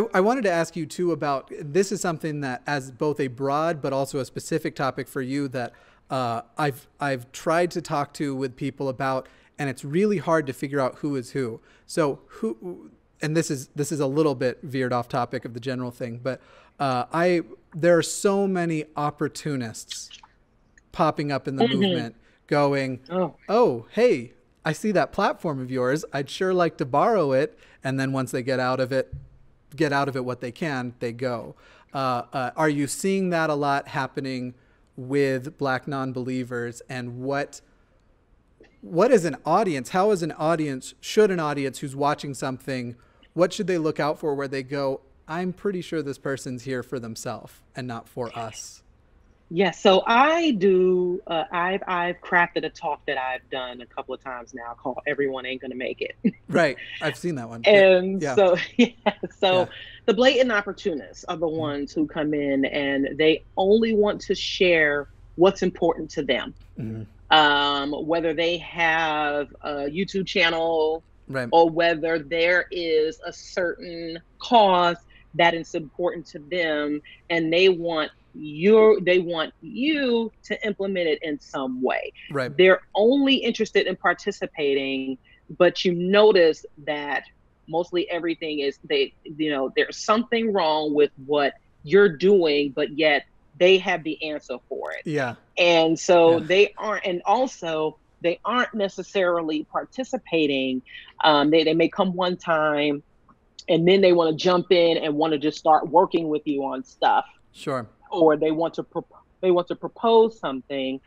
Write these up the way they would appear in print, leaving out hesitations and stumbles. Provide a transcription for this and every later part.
I wanted to ask you too about, this is something that as both a broad but also a specific topic for you that I've tried to talk to with people about, and it's really hard to figure out who is who. So and this is a little bit veered off topic of the general thing, but there are so many opportunists popping up in the movement going, oh, hey, I see that platform of yours. I'd sure like to borrow it. And then once they get out of it what they can, they go. Are you seeing that a lot happening with Black non-believers? And what is an audience? How is an audience, should an audience who's watching something, what should they look out for where they go, I'm pretty sure this person's here for themselves and not for us? Yes, so I do. I've crafted a talk that I've done a couple of times now called "Everyone Ain't Gonna Make It." Right, I've seen that one. And yeah. So the blatant opportunists are the ones who come in and they only want to share what's important to them. Whether they have a YouTube channel, right, or whether there is a certain cause that is important to them, and they want you to implement it in some way. Right. They're only interested in participating, but you notice that mostly everything is there's something wrong with what you're doing, but yet they have the answer for it. Yeah. And so they aren't necessarily participating. They may come one time and then they want to jump in and want to just start working with you on stuff. Sure. Or they want to propose something,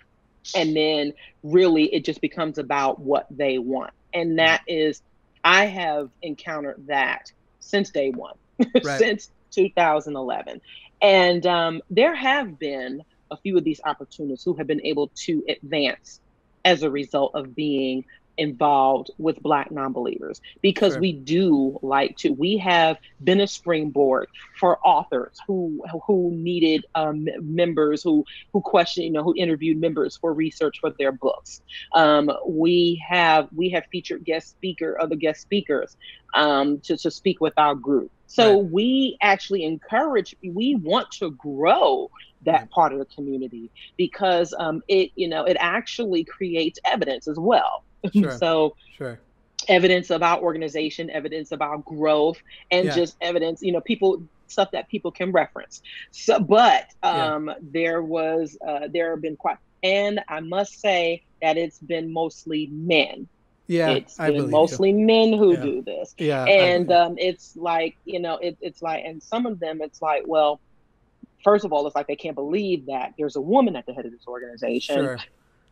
and then really it just becomes about what they want. And that is, I have encountered that since day one, right. Since 2011. And there have been a few of these opportunists who have been able to advance as a result of being involved with Black non-believers, because sure. We have been a springboard for authors who needed members who questioned, who interviewed members for research for their books. We have featured guest speakers to speak with our group. So right. We actually we want to grow that part of the community, because it actually creates evidence as well. Sure. So sure. Evidence of our organization, evidence of our growth, and just evidence, stuff that people can reference. So, but there have been quite, and I must say that it's been mostly men. Yeah, it's been mostly men who do this. Yeah, and it's like, it's like, and some of them, it's like, well, first of all, it's like they can't believe that there's a woman at the head of this organization. Sure.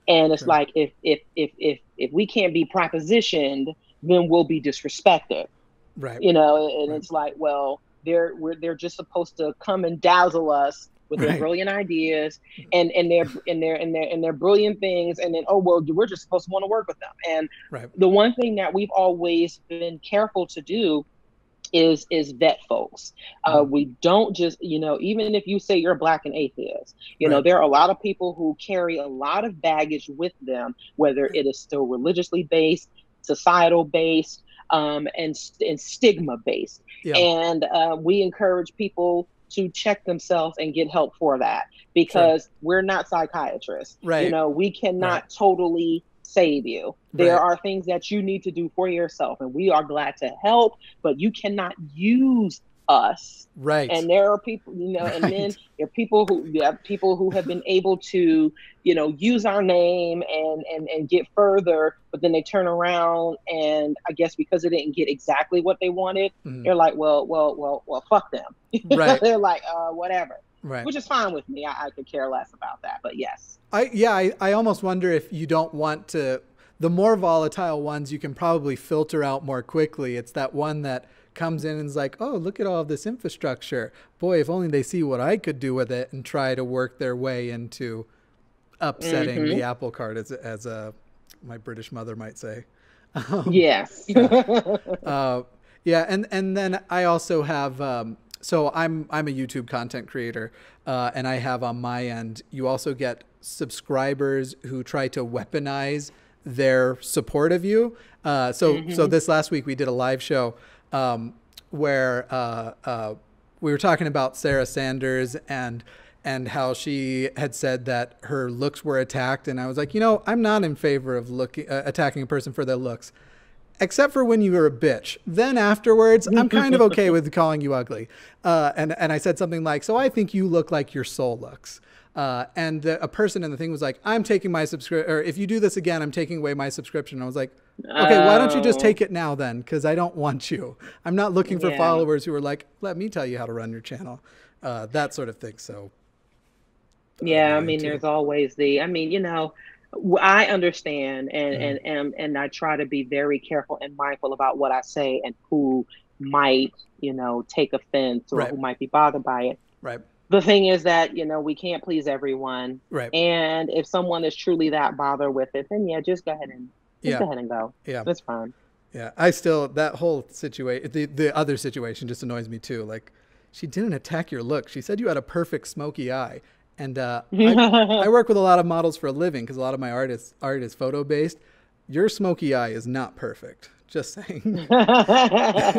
And it's like, if we can't be propositioned, then we'll be disrespected. Right. And right. It's like, well, they're just supposed to come and dazzle us with their brilliant ideas and their brilliant things, and then we're just supposed to want to work with them. And the one thing that we've always been careful to do is vet folks. We don't just, even if you say you're Black and atheist, there are a lot of people who carry a lot of baggage with them, whether it is still religiously based, societal based, and stigma based. Yeah. And we encourage people to check themselves and get help for that, because we're not psychiatrists. Right. We cannot totally save you. There are things that you need to do for yourself, and we are glad to help, but you cannot use us. Right. And there are people, and then there are people who have been able to, use our name and get further, but then they turn around and I guess because they didn't get exactly what they wanted, they're like, well, fuck them. Right. They're like, whatever. Right. Which is fine with me. I could care less about that, but yes. I almost wonder if you don't want to, the more volatile ones you can probably filter out more quickly. It's that one that comes in and is like, oh, look at all of this infrastructure. Boy, if only they see what I could do with it, and try to work their way into upsetting the apple cart, as my British mother might say. Yes. And then I also have, so I'm a YouTube content creator, and I have on my end, you also get subscribers who try to weaponize their support of you. So this last week we did a live show where we were talking about Sarah Sanders and how she had said that her looks were attacked. And I was like, you know, I'm not in favor of attacking a person for their looks, except for when you were a bitch. Then afterwards, I'm kind of okay with calling you ugly. And I said something like, so I think you look like your soul looks. And a person in the thing was like, I'm taking my subscription, or if you do this again, I'm taking away my subscription. I was like, okay, why don't you just take it now then? Because I don't want you. I'm not looking for followers who are like, let me tell you how to run your channel. That sort of thing. So. Yeah, I mean, there's always you know, I understand and I try to be very careful and mindful about what I say and who might, you know, take offense or who might be bothered by it. Right. The thing is that, you know, we can't please everyone. Right. And if someone is truly that bothered with it, then just go ahead and go. Yeah. That's fine. Yeah. that whole situation, the other situation just annoys me too. Like, she didn't attack your look. She said you had a perfect smoky eye. And I work with a lot of models for a living because a lot of my art is photo based. Your smoky eye is not perfect. Just saying.